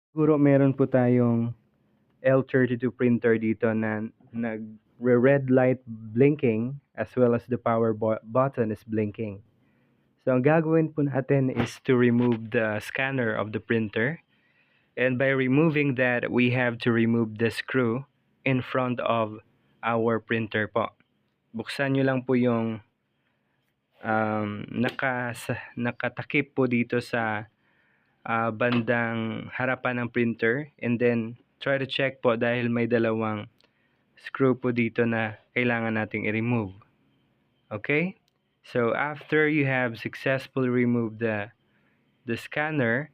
Siguro meron po tayong L32 printer dito na nagre-red light blinking as well as the power button is blinking. So ang gagawin po natin is to remove the scanner of the printer. And by removing that, we have to remove the screw in front of our printer po. Buksan nyo lang po yung nakatakip po dito sa bandang harapan ng printer, and then try to check po dahil may dalawang screw po dito na kailangan nating i-remove. Okay? So after you have successfully removed the scanner,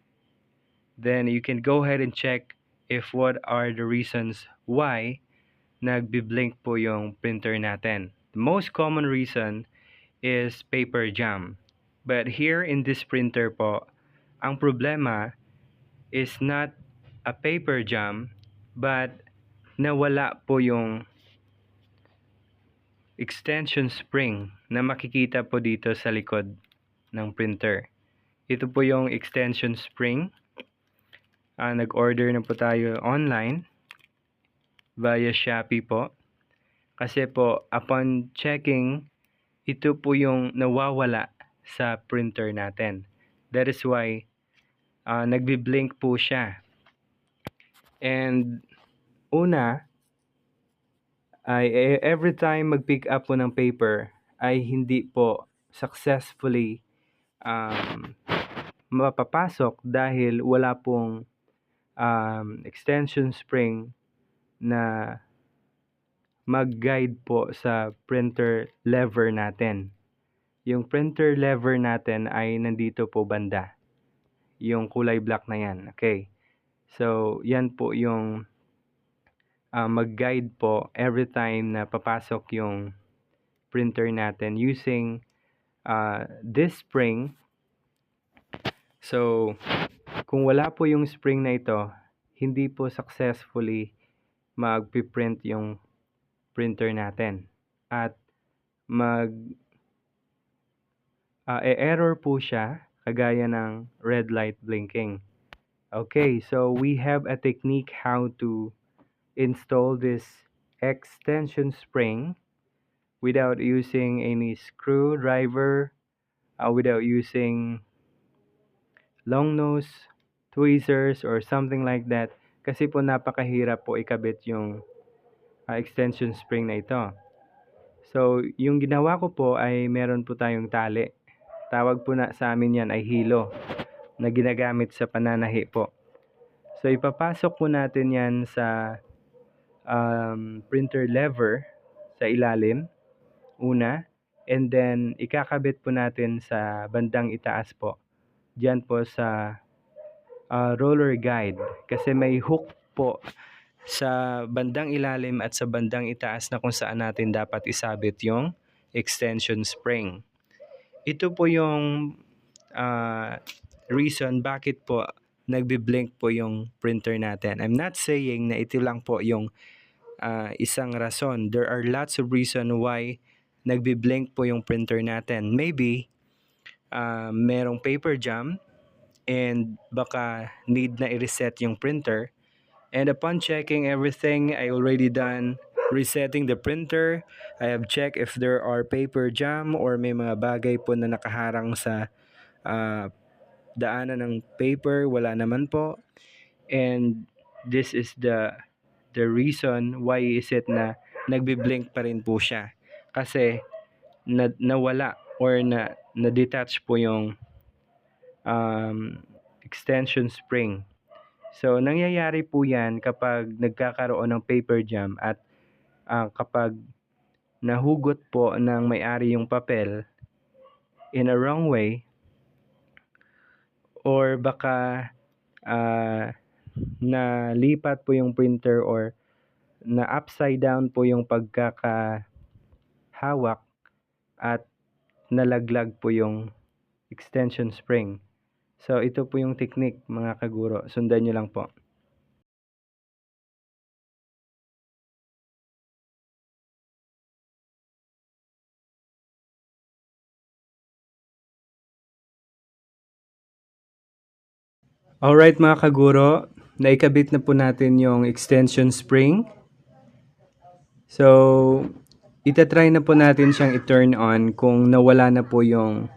then you can go ahead and check if what are the reasons why nagbi-blink po yung printer natin. The most common reason is paper jam. But here in this printer po, ang problema is not a paper jam, but nawala po yung extension spring na makikita po dito sa likod ng printer. Ito po yung extension spring. Nag-order na po tayo online via Shopee po. Kasi po, upon checking, ito po yung nawawala sa printer natin. That is why nagbi-blink po siya. And una, ay every time mag-pick up po ng paper ay hindi po successfully mapapasok dahil wala pong extension spring na mag-guide po sa printer lever natin. Yung printer lever natin ay nandito po banda. Yung kulay black na yan. Okay. So, yan po yung mag-guide po every time na papasok yung printer natin using this spring. So, kung wala po yung spring na ito, hindi po successfully mag-print yung printer natin. At error po siya kagaya ng red light blinking. Okay, so we have a technique how to install this extension spring without using any screwdriver, without using long nose tweezers or something like that, kasi po napakahirap po ikabit yung extension spring na ito. So, yung ginawa ko po ay meron po tayong tali. Tawag po na sa amin yan ay hilo na ginagamit sa pananahi po. So, ipapasok po natin yan sa printer lever sa ilalim, una, and then ikakabit po natin sa bandang itaas po. Diyan po sa roller guide kasi may hook po sa bandang ilalim at sa bandang itaas na kung saan natin dapat isabit yung extension spring. Ito po yung reason bakit po nagbi-blink po yung printer natin. I'm not saying na ito lang po yung isang rason. There are lots of reason why nagbi-blink po yung printer natin. Maybe merong paper jam and baka need na i-reset yung printer. And upon checking everything, I already done resetting the printer. I have checked if there are paper jam or may mga bagay po na nakaharang sa daanan ng paper. Wala naman po. And this is the reason why is it na nagbi-blink pa rin po siya. Kasi nawala or na-detach po yung extension spring. So, nangyayari po yan kapag nagkakaroon ng paper jam at kapag nahugot po ng may-ari yung papel in a wrong way or baka nalipat po yung printer or na upside down po yung pagkakahawak at nalaglag po yung extension spring. So, ito po yung technique mga kaguro. Sundan nyo lang po. Alright mga kaguro, naikabit na po natin yung extension spring. So, itatry na po natin siyang i-turn on kung nawala na po yung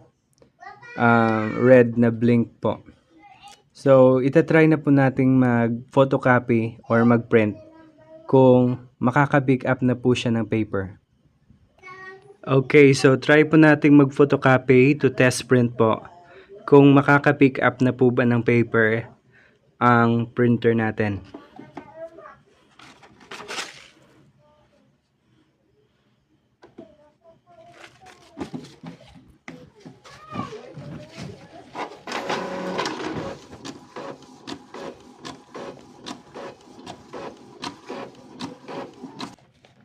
red na blink po. So, itatry na po nating mag-photocopy or mag-print kung makaka-pick up na po siya ng paper. Okay, so try po nating mag-photocopy to test print po kung makaka-pick up na po ba ng paper ang printer natin.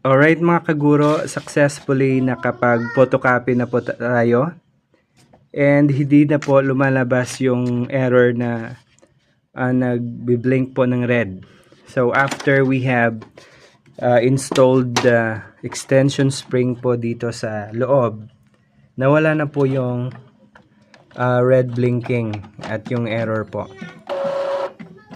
Alright mga kaguro, successfully nakapag-photocopy na po tayo. And hindi na po lumalabas yung error na nagbi-blink po ng red. So after we have installed the extension spring po dito sa loob, nawala na po yung red blinking at yung error po.